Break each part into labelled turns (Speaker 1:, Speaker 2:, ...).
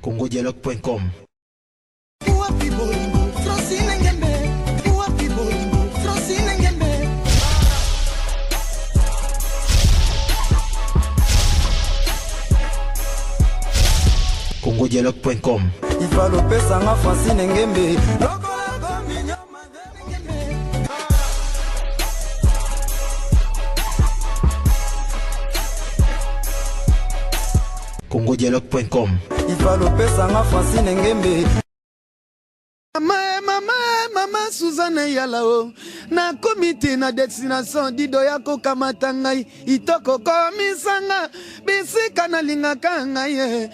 Speaker 1: congodialogue.com. congodialogue.com.
Speaker 2: Il va l'opé sanga Francine Ngembe.
Speaker 1: congodialogue.com.
Speaker 2: Il va l'opé sanga Francine Ngembe.
Speaker 3: Mama Suzanne Yalao na komite na destination dido yako kamata ngai itoko komisanga bisika na lingaka ngai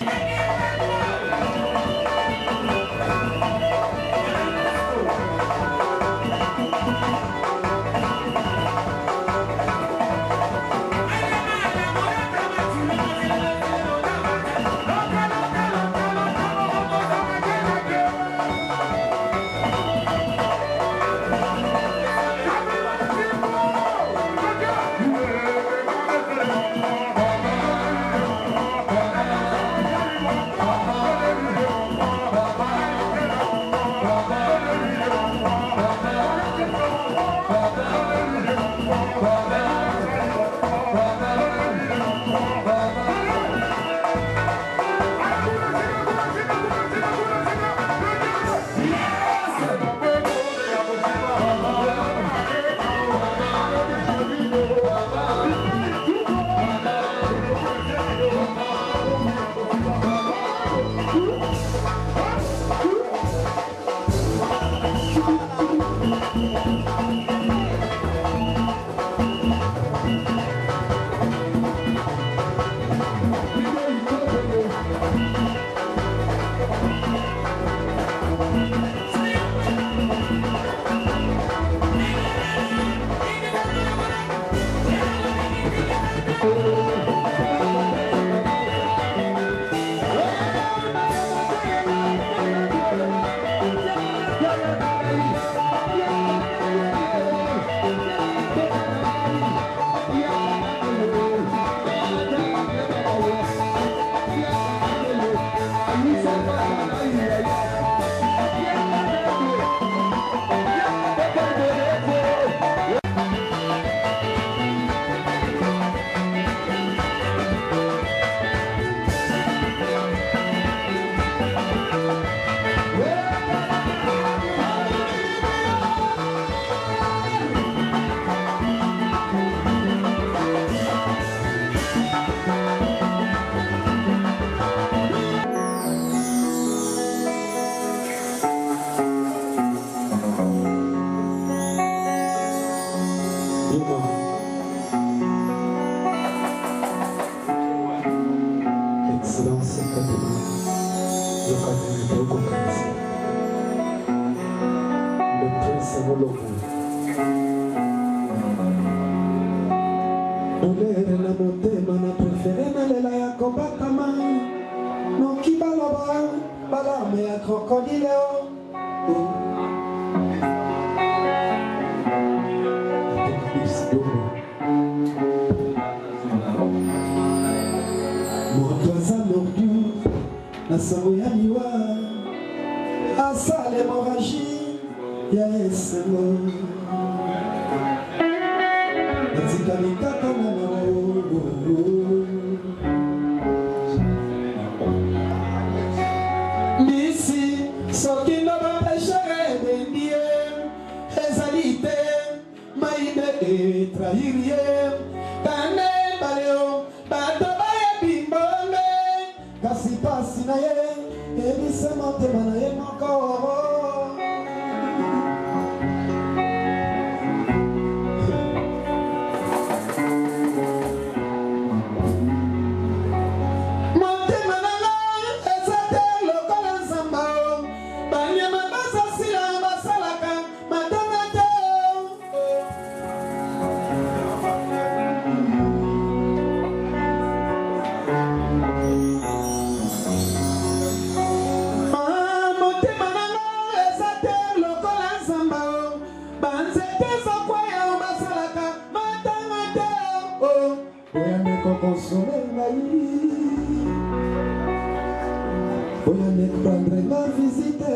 Speaker 3: oya ne prendre ma visite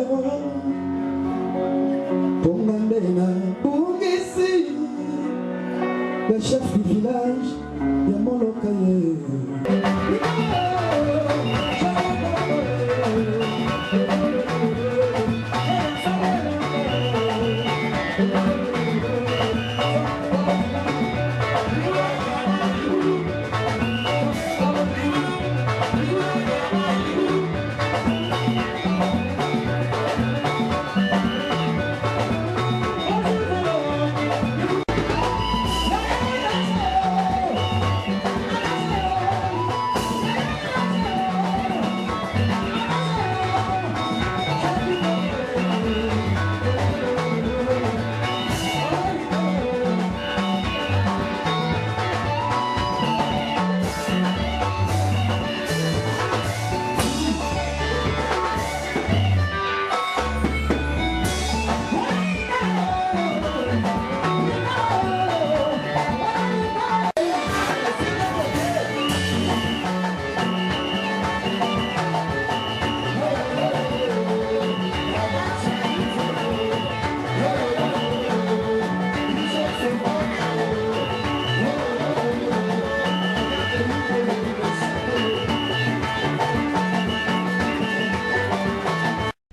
Speaker 3: Pongandena Bungisi le chef du village ya Molokaye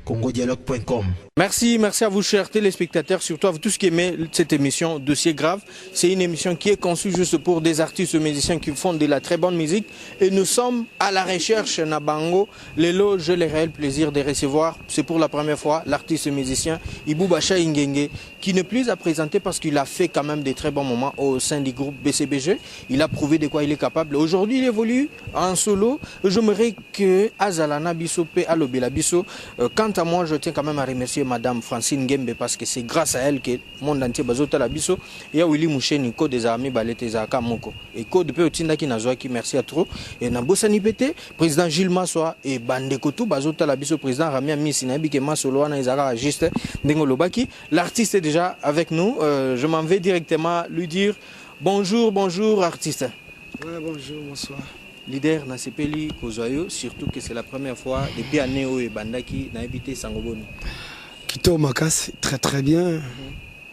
Speaker 1: congodialogue.com.
Speaker 4: Merci à vous chers téléspectateurs, surtout à vous tous qui aimez cette émission Dossier Grave. C'est une émission qui est conçue juste pour des artistes musiciens qui font de la très bonne musique. Et nous sommes à la recherche Nabango. Lelo, j'ai le réel plaisir de recevoir, c'est pour la première fois, l'artiste musicien Ibou Bacha Ingenge, qui n'est plus à présenter parce qu'il a fait quand même des très bons moments au sein du groupe BCBG. Il a prouvé de quoi il est capable. Aujourd'hui, il évolue en solo. J'aimerais que Azalana Bisso Pe Alobela Bisso. Quant à moi, je tiens quand même à remercier Madame Francine Gembe parce que c'est grâce à elle que le monde entier bazota la biso. Il y a Willy Moucheni, code des amis balete zaka moko. Et code pe otinda ki nazwa ki merci à trop. Et Nabosani Pété, président Gilles Massoa et Bandekotou bazota la biso, président Ramia Missinabi qui Masolo na izaka juste Ndengo Lobaki. L'artiste est déjà avec nous. Je m'en vais directement lui dire bonjour artiste.
Speaker 3: Ouais, bonjour, bonsoir.
Speaker 4: Leader na sepeli Kozoyo, surtout que c'est la première fois depuis année où Bandaki n'a habité Sangoboni.
Speaker 3: Kito Makas, très bien.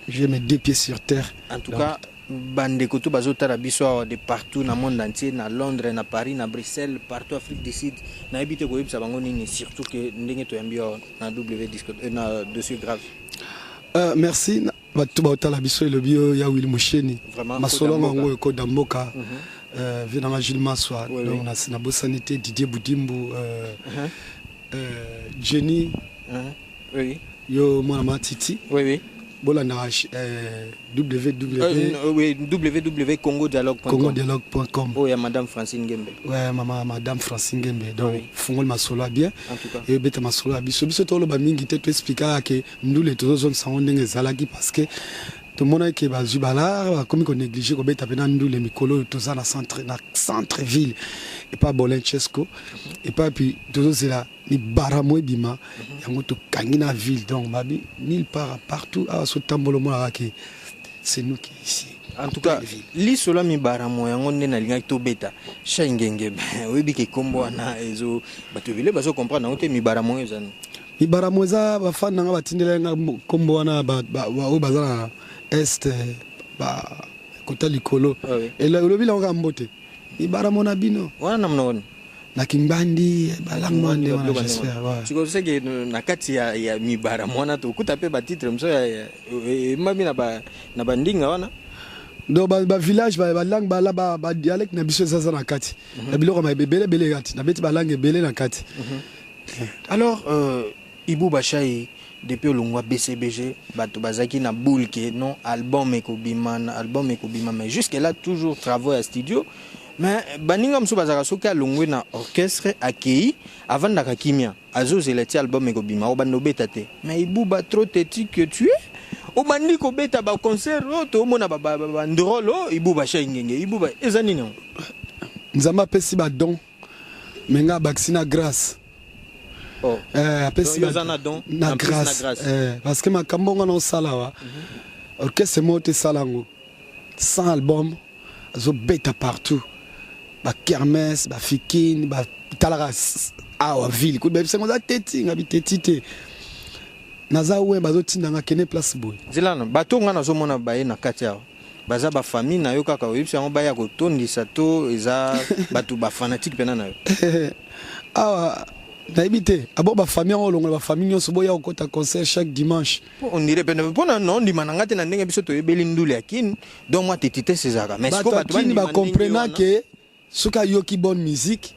Speaker 3: J'ai mes deux pieds sur terre.
Speaker 4: En tout cas, Bandekoto bazota la biso de partout dans le monde entier, na Londres, na Paris, na Bruxelles, partout Afrique du Sud, na habité ko yebisa bango nini, surtout que ndenge to yambio na W disque na Dossier Grave.
Speaker 3: Merci. Batu ba la biso le bio ya Willy Moucheni.
Speaker 4: Vraiment.
Speaker 3: Masolo mango ko damboka. Venant à Gilles Massoa, donc on a la Bossanité, Didier Boudimbo, Jenny,
Speaker 4: oui.
Speaker 3: Yo Monama Titi,
Speaker 4: oui.
Speaker 3: Bolana
Speaker 4: www.congodialogue.com. Oh, il y a Madame Francine Gembe.
Speaker 3: Ouais, Madame Francine Gembe. Donc, Fongol Masolo bien.
Speaker 4: En tout cas.
Speaker 3: Et Beta Masolo Biso. Biso Tolo Bamingi, tu expliquer que nous les deux zones sont en Zalagi parce que. Tout le monde qui est Zubala, comme on néglige, on est nous les Mikolo, tout ça, dans centre-ville, et pas Bolenchesco, et pas puis, tout ça, c'est là, ni Baramoué Bima, il y a tout Kangina ville, donc, mille part partout, à ce tambolo, c'est nous qui ici.
Speaker 4: En tout cas, li sola mi Baramoué, on est dans l'ingéto bêta, Shangenge, oui, bi qui combo na ezo, tu veux les comprendre, on est mi Baramoué,
Speaker 3: mi Baramoué, ba fan na ba tindela combo na ba bazana. Est kota likolo et le bila nga mbote ibara mona bino
Speaker 4: wana mnaona
Speaker 3: na kimbandi balangwande wana j'espère
Speaker 4: siko seke na kati ya mibara mona to kutape ba titre mso ya mami na bandinga wana
Speaker 3: do ba village ba langue ba dialecte na biso zaza na kati na biloko ma bebele bele kati na beti ba langue bele na kati.
Speaker 4: Alors Ibou Bacha depuis le mois BCBG, Bazaki na boule qui non album ekobima mais jusque là toujours travaux à studio mais baninga mso bazaka soki alongwe na orchestre accueilli avant d'aka kimia azo zeleti album ekobima o bando beta te mais Ibou ba trop têtu que tu es o bandi ko beta ba concert to mona ba ndrolo Ibou Bacha Ingenge Ibou ba ezani non
Speaker 3: nzamba pesi ba don menga baxina grâce.
Speaker 4: Oh.
Speaker 3: Na grâce. Parce que ma kambonga no salawa. Orchestre mote salango. 100 albums, zo beta partout. Ba kermesse, ba fikine, ba talara awa ville ko be sengo za teti ngabi teti te naza we bazotinda nga kene place boy
Speaker 4: zilano bato nga nazomona baye na kati yao baza ba famille na yo kaka oyebisa yango baya kotondisa to eza bato ba fanatique pena na yo
Speaker 3: awa naibite abo ba famille olongo ba famille nyonso boya okota concert chaque dimanche
Speaker 4: on dirait pena pona non di mananga te na ndenge biso to yebeli ndule yakini donc moi tetite cezara mais
Speaker 3: ko bato ba comprendre que soka yoki bonne musique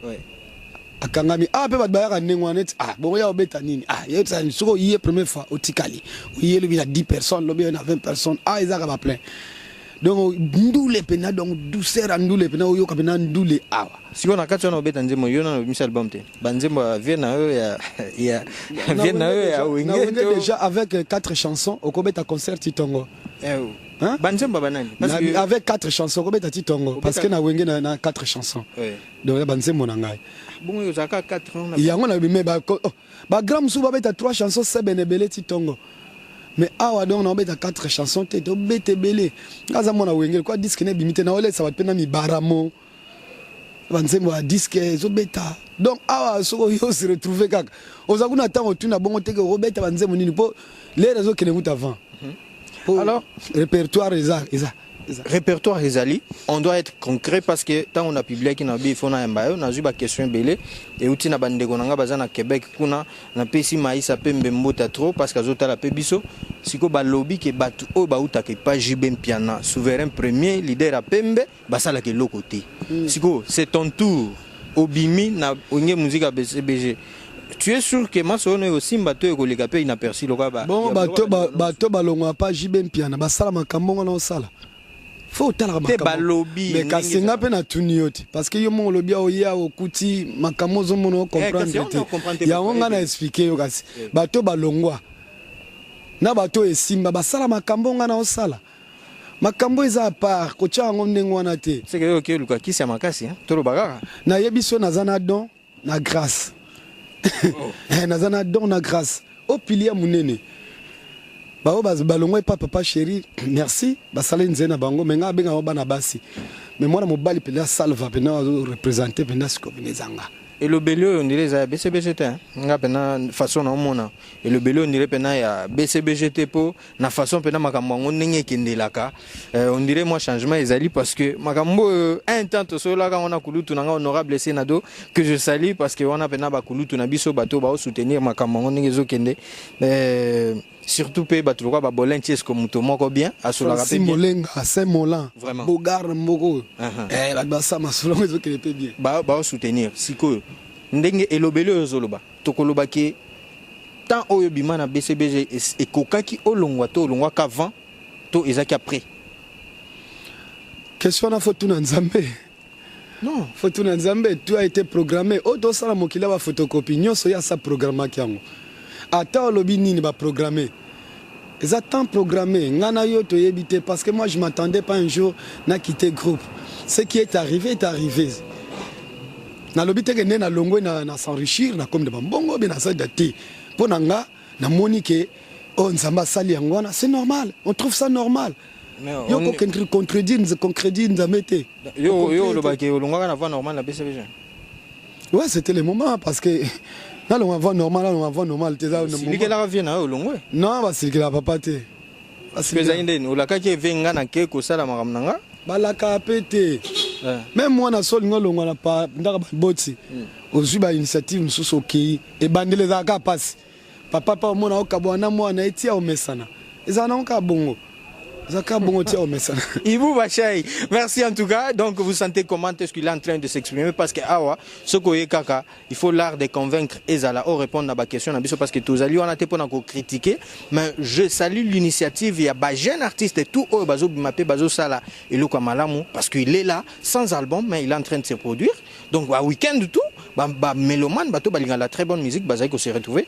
Speaker 3: akangami pe bato bayaka ndenge wana eti bongo ya obeta nini yebisa soko yiye première fois otikali oyiye lobi na 10 personnes lobi na 20 personnes ezaka ba plein donc ndule pena donc douceur ndule pena oyoka pena ndule awa
Speaker 4: siko na kati wana obeta nzembo yo na misa album te banzembo vient na yo ya vient na yo ya wenge
Speaker 3: déjà avec 4 chansons okobeta concert Titongo
Speaker 4: hein banzembo banani
Speaker 3: parce que avec 4 chansons okobeta Titongo parce que na wenge na 4 chansons donc banzembo na ngai
Speaker 4: bongo yo zaka 4 ans
Speaker 3: yango na bimé ba gram sou babeta 3 chansons c'est benebele Titongo. Mais awa donc on a 4 chansons te to bete belé ngaza mona wengel quoi disque ne bimite na ole ça va pena mi baramo banzembo a disque zo beta donc awa soko yo se retrouver kaka oza kuna tango tuna bongo teke robeta banzembo nini po les réseaux qui n'écoutent avant
Speaker 4: alors
Speaker 3: répertoire eza
Speaker 4: répertoire ezali on doit être concret parce que tant on a publié qui na bi fona yamba on a eu ba question belé et outi na bandeko nanga baza na Québec kuna na pesi maïsa pembe mbota trop parce que azota la pebiso siko ba lobby ke batu o ba uta ke pas jibem piana souverain premier leader a pembe basala ke lokoté siko c'est ton tour obimi na onye musique a BCBG. Tu es sûr que Masono aussi bateau et koleka pe inaperçu loka ba
Speaker 3: bon bateau balongwa pas jibem piana basala makambo na osala faut tala makambo mais kasenga pe na tunioti parce que yo mon lobia oya okuti makambo zo mono comprendre te ya onga na expliquer yo kasi bateau balongwa na bateau esimba basala makambo nga na osala makambo eza part ko tia ngo ndenge wana te
Speaker 4: c'est que OK luka kisi ya makasi hein to lobaka
Speaker 3: na yebiso na zana don na grâce nazana don na grâce au pilier munene bao balongwe papa chéri merci basale nzena bango menga benga bana basi mais moi na mobali pela salva pena représenter pena siko binezanga
Speaker 4: et le belio on dirait ça BCBGT nga pena façon na mona et le belio on dirait pena ya BCBGT po na façon pena makambo ngo ndenge kendelaka on dirait moi changement ezali parce que makambo un temps to sola ka on a kulutu nanga honorable Senado que je salue parce que on a pena ba kulutu na biso bato ba soutenir makambo ngo ndenge zo kende surtout pe bato ba bolenties comme muto moko bien asola rapé bien
Speaker 3: Molenga Saint-Molan
Speaker 4: vraiment
Speaker 3: Bogar mboko ba sa masolo zo kende pe bien
Speaker 4: ba soutenir siko ndenge elobelo ezoloba tokoloba ke tant oyo bima na BCBG et kokaki olongwa to olongwa qu'avant to ezaki après
Speaker 3: question na photo na nzambe non photo na nzambe tout a été programmé oto sala mokila ba photocopie nyonso ya sa programme kiango ata olobi nini ba programmé eza temps programmé ngana yo to yebité parce que moi je m'attendais pas un jour na quitter groupe ce qui est arrivé na lobité que na longwe na s'enrichir na comme de bambongo bien na ça daté ponanga na monique on nzamba sali yangwana c'est normal on trouve ça normal yo ko contredire nzamete
Speaker 4: yo lo ba ke olongwa na voix normale na BCBG
Speaker 3: ouais c'était le moment parce que là on va normal te ça
Speaker 4: si que la vient na olongwe
Speaker 3: non ba si que la papa te
Speaker 4: parce que zainde olaka ke venga na ke ko sala makamnanga
Speaker 3: balaka pété même moi na sol ngolongo na pa ndaka boti ozwi ba initiative mususu okei e bandele za ka passe papa pa mona okabwana mwana etia omesana ezana onka bongo Zaka bongo tia omesana
Speaker 4: Ibou Bachai, merci en tout cas. Donc vous sentez comment est-ce qu'il est en train de s'exprimer parce que awa soko ye kaka, il faut l'art de convaincre ezala au répondre à ma question na biso parce que tous ali on a été pour critiquer mais je salue l'initiative il y a ba jeune artiste et tout bazo bimapé bazo sala et le malamu parce qu'il est là sans album mais il est en train de se produire. Donc à week-end tout ba mélomane bato balinga la très bonne musique bazali ko se retrouver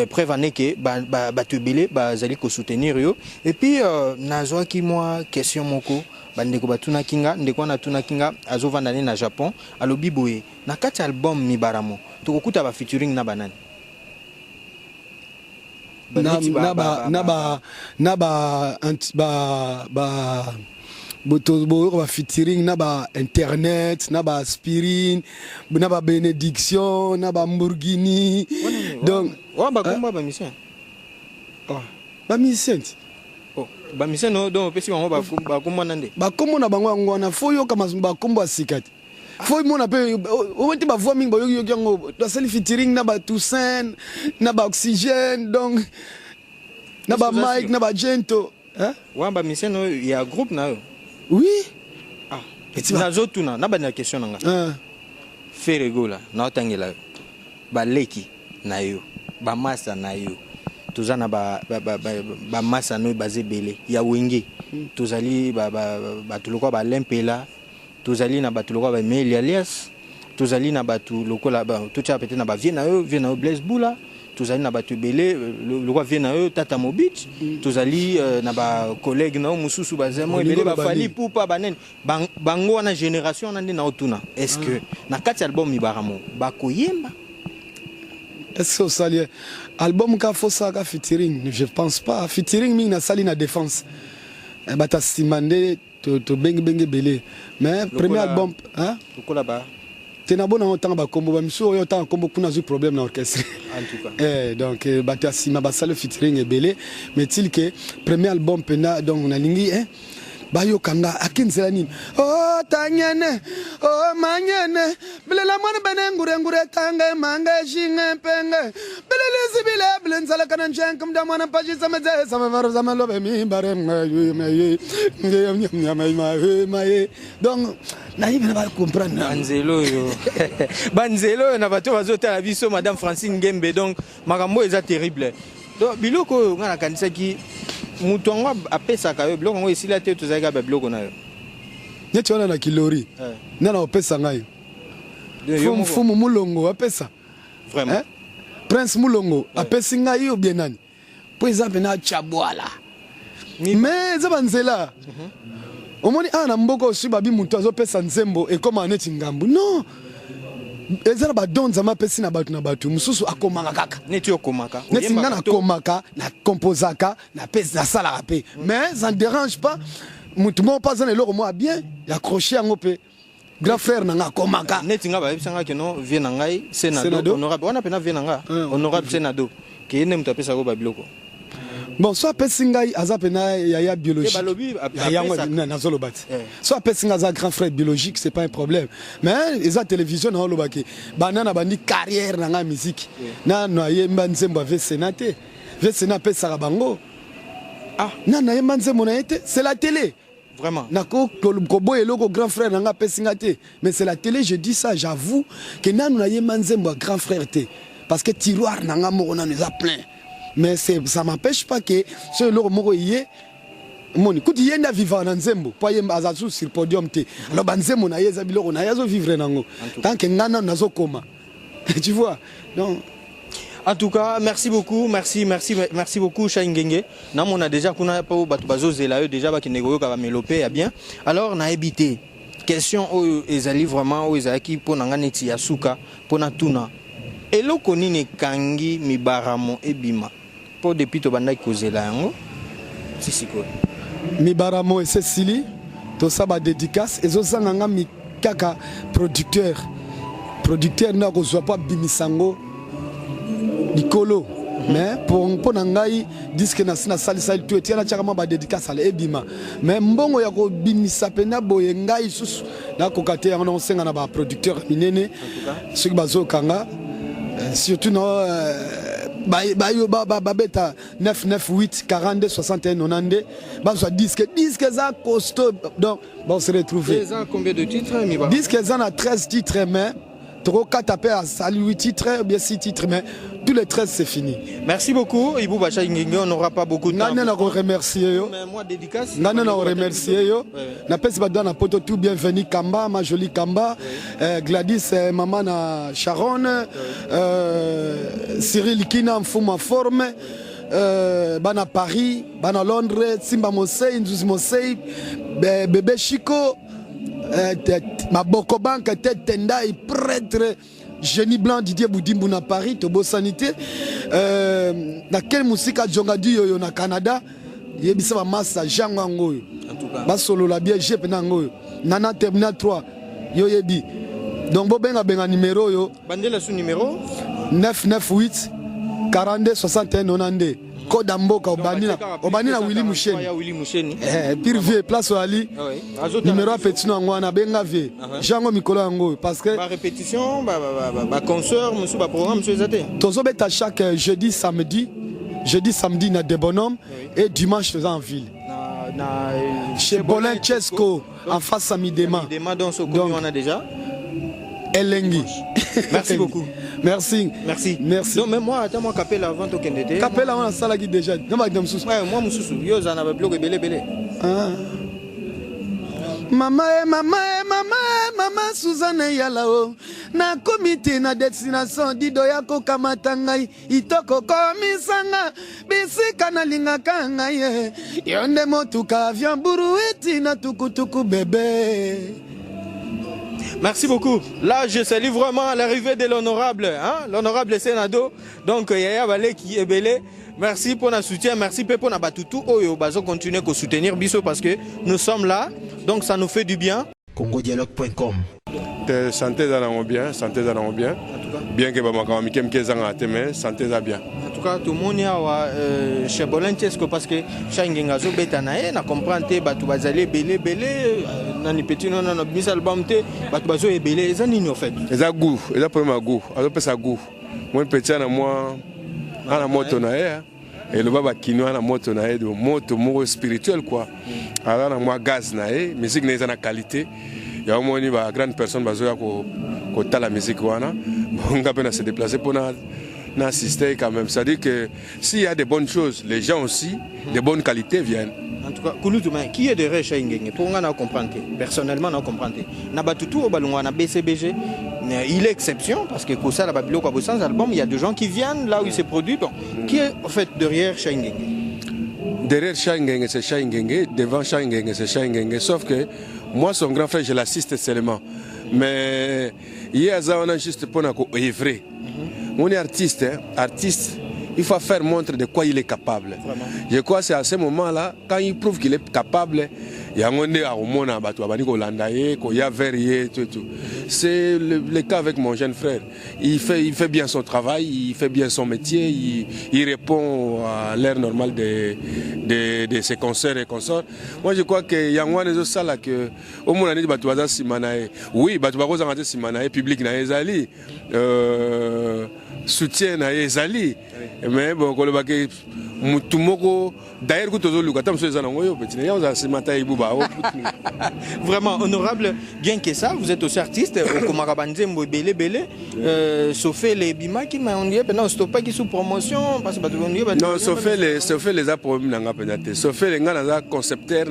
Speaker 4: preuve année que ba tubile bazali ko soutenir yo et puis nazo ki moi question moko bandeko batuna kinga ndeko na tuna kinga azovanda na Japon alobi boye na kati album mibaramo tokokuta ba featuring na banani
Speaker 3: boto featuring na ba internet na ba aspirine na ba bénédiction na ba Mburgini donc
Speaker 4: ba komba ba mission
Speaker 3: ba mission
Speaker 4: ba mission no donc pesi bango ba komba nande
Speaker 3: ba kombo na bango ngwana fo yo kama ba kombo asikati fo mona pe o meti ba voix mingi ba yo yango da sali featuring na ba Toussaint na ba Oxygène donc na ba Mike na ba Gento hein
Speaker 4: ba mission no ya groupe na yo
Speaker 3: oui
Speaker 4: nazotuna na bana question nanga ferego la na otangela ba leki na yo ba masa na yo tozana ba masa no bazebele ya wenge tozali ba tuloko ba lempela tozali na ba tuloko ba Meli alias tozali na ba tulokola ba tucha peut-être na ba vie na yo Blaise Boula tozali na ba tubele le roi vie na yo Tata Mobich tozali na ba collègue na mususu bazemo ebele ba fali pupa banen bango na génération na ndina otuna est-ce que na kati album mibaramo ba koyemba
Speaker 3: est-ce que sali album ka fosa ka featuring je pense pas featuring mi na sali na défense bata simande to bengi belé mais premier album hein
Speaker 4: lokola ba
Speaker 3: tena bona autant ba kombo ba miso yo tant kombo kuna zu problème na orchestre
Speaker 4: en tout cas
Speaker 3: donc bata sima ba sale featuring belé mais til que premier album pena donc na lingi hein ba yo kanga akinzela nini oh tanyene oh manyene belela mwana benengure tanga manga jinga penge belele sibile blenzala kana njenga mda mwana paji zameze samavaro zamalobe mi bare maye donc na yibena ba comprendre
Speaker 4: banzelo na bato bazota la biso madame Francine Ngembe donc makambo eza terrible donc biloko ngana kanisa ki mutongo apesa ka yo bloko ngo esila te tozaka ba bloko na yo
Speaker 3: nyeti wana na kilori nana opesa ngai fumu mulongo apesa
Speaker 4: vraiment
Speaker 3: Prince Mulongo apesi ngai yo bien nani po exemple na chabwala mais za banzela omoni ana mboko si babi mutu azopesa nzembo e koma neti ngambu non ezala ba donza mapesi na batu mususu akomanga kaka
Speaker 4: neti okomaka
Speaker 3: neti ngana komaka na composaka na pesi na sala rapé mais ça ne dérange pas mutu mo pas na loko moi bien accroché yango pe grand frère nanga komaka
Speaker 4: neti nga ba bisanga ke no vie na ngai Senado honorable on appelle na vie na nga honorable Senado ke ne mutu apesa ko ba biloko
Speaker 3: bon soit pesingai azapena ya biologique na zolobati soit pesinga za grand frère biologique c'est pas un problème mais eza télévision na lobaki banana bandi carrière na nga musique na noye mbanzembo ave sénaté ve sénat pesa bango na na mbanzembo na été c'est la télé
Speaker 4: vraiment
Speaker 3: nako kobo eloko grand frère na nga pesinga te mais c'est la télé je dis ça j'avoue que na noye mbanzembo grand frère te parce que tiroir na nga mo na nous a plein. Mais ça m'empêche pas que ce loro moko yé moni kuti yenda vivant na nzembo po yemba azasu sur podium te alors banzembo na yeza biloko na yazo vivre nango tant que ngana nazo koma tu vois donc
Speaker 4: en tout cas merci beaucoup merci beaucoup Chaingenge na mona déjà kuna pa batu bazozela yo déjà ba kinego ka ba melopé ya bien alors na habité question o ezali vraiment o ezaki pona nganeti ya suka pona tuna eloko nini kangi mibaramo ebima po depuis to bandaki kozela yango sisiko
Speaker 3: mibaramo esesili to saba dédicace ezosanga nga mikaka producteur na kozwa pa bimisango likolo mais pour nangai disque na sina salisa tout etiana chaka ma ba dédicace ala ebima mais mbongo ya ko bimisa pena boye ngai susu na kokate yango no senga na ba producteur minene ceux bazo kanga surtout non beta 998 42 61 92 bazwa disque za costaud donc on se retrouver
Speaker 4: combien de titres
Speaker 3: disque za na 13 titres mais trop 4 appels à salut 8 titres ou bien 6 titres mais tous les 13 c'est fini.
Speaker 4: Merci beaucoup Ibou Bacha Ngenge, on n'aura pas beaucoup de temps.
Speaker 3: Nana ko remercier yo.
Speaker 4: Mais moi dédicace.
Speaker 3: Nana na remercier yo. Na pesi ba na poto tout bienvenue Kamba, ma jolie Kamba, Gladys maman na Sharon, Cyril Kina mfuma forme. Bana Paris, bana Londres, Simba Mosei, Nzuzi Mosei, bébé Chico, Maboko Bank, tête Tendai, prêtre, Génie Blanc, Didier Boudimbo na Paris, Tobo Sanité, na quelle musique a Djongadi yo na Canada, yebisa ba massa Jangango.
Speaker 4: En tout cas.
Speaker 3: Basolo la bien j'ai penango. Nana terminal 3. Yo yebi. Donc bo benga numéro yo.
Speaker 4: Bandela sous numéro
Speaker 3: 998 42 61 92. Code Amboka Obanina Willy Moucheni. Pire vie place Ali. Numéro petit no ngwana benga vie. Jango mikolo yango parce que
Speaker 4: ba répétition ba concert monsieur ba programme monsieur Zate.
Speaker 3: Tozo beta chaque jeudi samedi na des bonhommes et dimanche faisant en ville. Chez Bolin Chesco en face à Midema.
Speaker 4: Donc on a déjà
Speaker 3: Elengi.
Speaker 4: Merci beaucoup.
Speaker 3: Merci.
Speaker 4: Donc même moi attends moi capella avant to kendete.
Speaker 3: Capella on a ça là qui déjà. Non ma dame sous.
Speaker 4: Ouais moi mususu. Yo zana ba bloc belé.
Speaker 3: Mama Suzanne Yalao na comité na destination dido yako kamata ngai itoko komisanga bisika na lingaka ngai yonde motuka avion burueti na tukutuku bébé.
Speaker 4: Merci beaucoup. Là, je salue vraiment l'arrivée de l'honorable, hein, l'honorable Sénado. Donc, Yaya Balé qui est belé. Merci pour notre soutien, merci pour notre batoutou. Oyo, bazo continuer à soutenir Bisso parce que nous sommes là. Donc, ça nous fait du bien.
Speaker 1: congodialogue.com.
Speaker 5: Santé bien, santé bien. Bien que Bamaka Mikem Kezanga mais santé bien.
Speaker 4: En tout cas, tout le monde est chez Bolentesco parce que Changenga zo betanae na comprendre batu bazali belé nani petit non na bis album te batu bazo e belé ça nini en fait.
Speaker 5: Eza goût, eza problème goût. Alors pesa goût. Moi petit na moi ana moto na e et le baba kino ana moto na e de moto mo spirituel quoi. Alors na moi gaz na e, musique na na qualité. Il y a au moins une grande personne qui a la musique. On peut se déplacer pour assister quand même. C'est-à-dire que s'il y a des bonnes choses, les gens aussi, de bonnes qualités viennent.
Speaker 4: En tout cas, qui est derrière Chaingeng? Pour nous comprendre, personnellement, nous comprenons. BCBG, il est exception parce que ça, la Babylone, album, il y a des gens qui viennent là où il se produit. Bon, qui est en fait derrière Chaingeng?
Speaker 5: Derrière Chaingeng, c'est Chaingeng. Devant Chaingeng, c'est Chaingeng. Sauf que moi, son grand frère, je l'assiste seulement. Mais hier, on a juste pour nous œuvrer. On est artiste, artiste. Il faut faire montre de quoi il est capable. Vraiment. Je crois que c'est à ce moment-là, quand il prouve qu'il est capable, il y a un monde à Omona, il y a Verrier, tout. C'est le cas avec mon jeune frère. Il fait bien son travail, il fait bien son métier, il répond à l'heure normale de ses concerts et consorts. Moi, je crois qu'il y a un des ça là que au moins on a dit Simanae. Oui, Batubago Simanae, public na Ezali. Soutien à Ezali. Mais bon, quand le baquet, d'ailleurs,
Speaker 4: vraiment honorable, bien que ça, vous êtes aussi artiste, au Komarabanze, Mbélé Bélé, sauf les Bima qui m'ont dit, non, stop pas qui sous promotion, parce que
Speaker 5: non, sauf les problèmes, sauf les gars, concepteurs,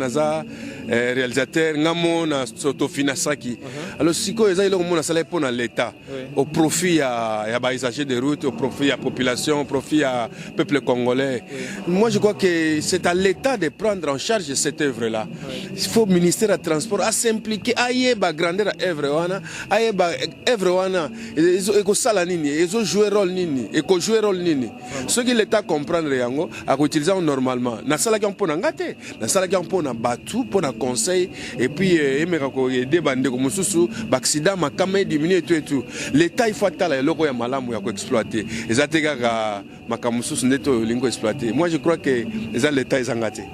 Speaker 5: réalisateurs, autofinancés. Alors, si quoi, ils ont un salaire pour l'État, au profit à l'usage de routes, au profit à la population, au profit à peuple congolais. Moi, je crois que c'est à l'État de prendre en charge cette œuvre-là. Il faut le ministère des Transports à s'impliquer, à y grandir l'œuvre, à y œuvre, ils ont joué rôle nini, et qu'on joue rôle nini. Ce que l'État comprendre à utiliser normalement. Na sala qui peut n'engagé, na sala qui peut n'abattu, pour un conseil, et puis aider bande comme sous, accident, ma caméra diminuer tout. L'État il faut attendre le roi malam ou exploiter. Les atégars ma camusus neto lingo exploiter. Moi je crois que l'État est engagé.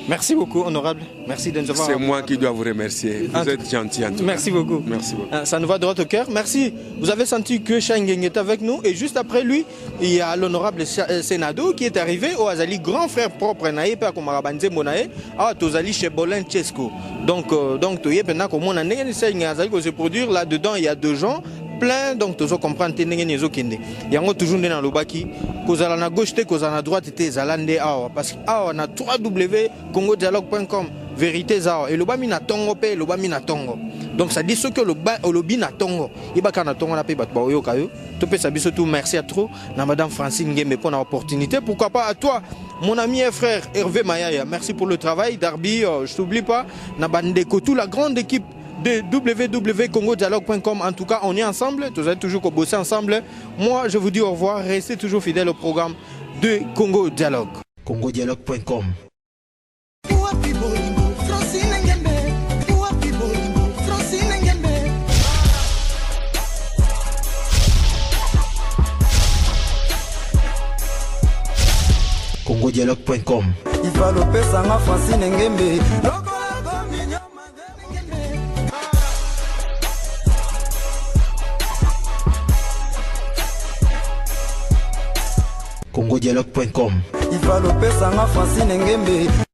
Speaker 4: Merci beaucoup, honorable. Merci de nous avoir.
Speaker 5: C'est moi qui dois vous remercier. Vous êtes gentil en tout cas.
Speaker 4: Merci beaucoup.
Speaker 5: Merci beaucoup.
Speaker 4: Ça nous va droit au cœur. Merci. Vous avez senti que Chaingeng est avec nous. Et juste après lui, il y a l'honorable Sénado qui est arrivé au Azali, grand frère propre Naïe, Père Komarabanze Monae, à Tozali chez Bolin Chesco. Donc, tu y es pendant que mon année, il se produire là-dedans, il y a 2 gens. Plein, donc tu comprends que tu es toujours dans le baki. Cause à la gauche, cause à la droite, tu es zalande parce que on a 3W congodialogue.com vérité zao et le bami na tongo pe le bami na tongo. Donc ça dit ce que le lobby na tongo. Il ba kana tongo na pe bat ba yo kayo. Tu peux savoir surtout merci à trop na madame Francine Ngembe pour l'opportunité. Pourquoi pas à toi mon ami et frère Hervé Mayaya. Merci pour le travail Darby, je t'oublie pas na bandeko toute la grande équipe de www.congodialogue.com. En tout cas, on est ensemble. Vous allez toujours bosser ensemble. Moi, je vous dis au revoir. Restez toujours fidèles au programme de Congo Dialogue.
Speaker 1: congodialogue.com. congodialogue.com.
Speaker 2: iva lopesanga Francine Ngembe
Speaker 1: congodialogue.com.
Speaker 2: iva lopesanga Francine Ngembe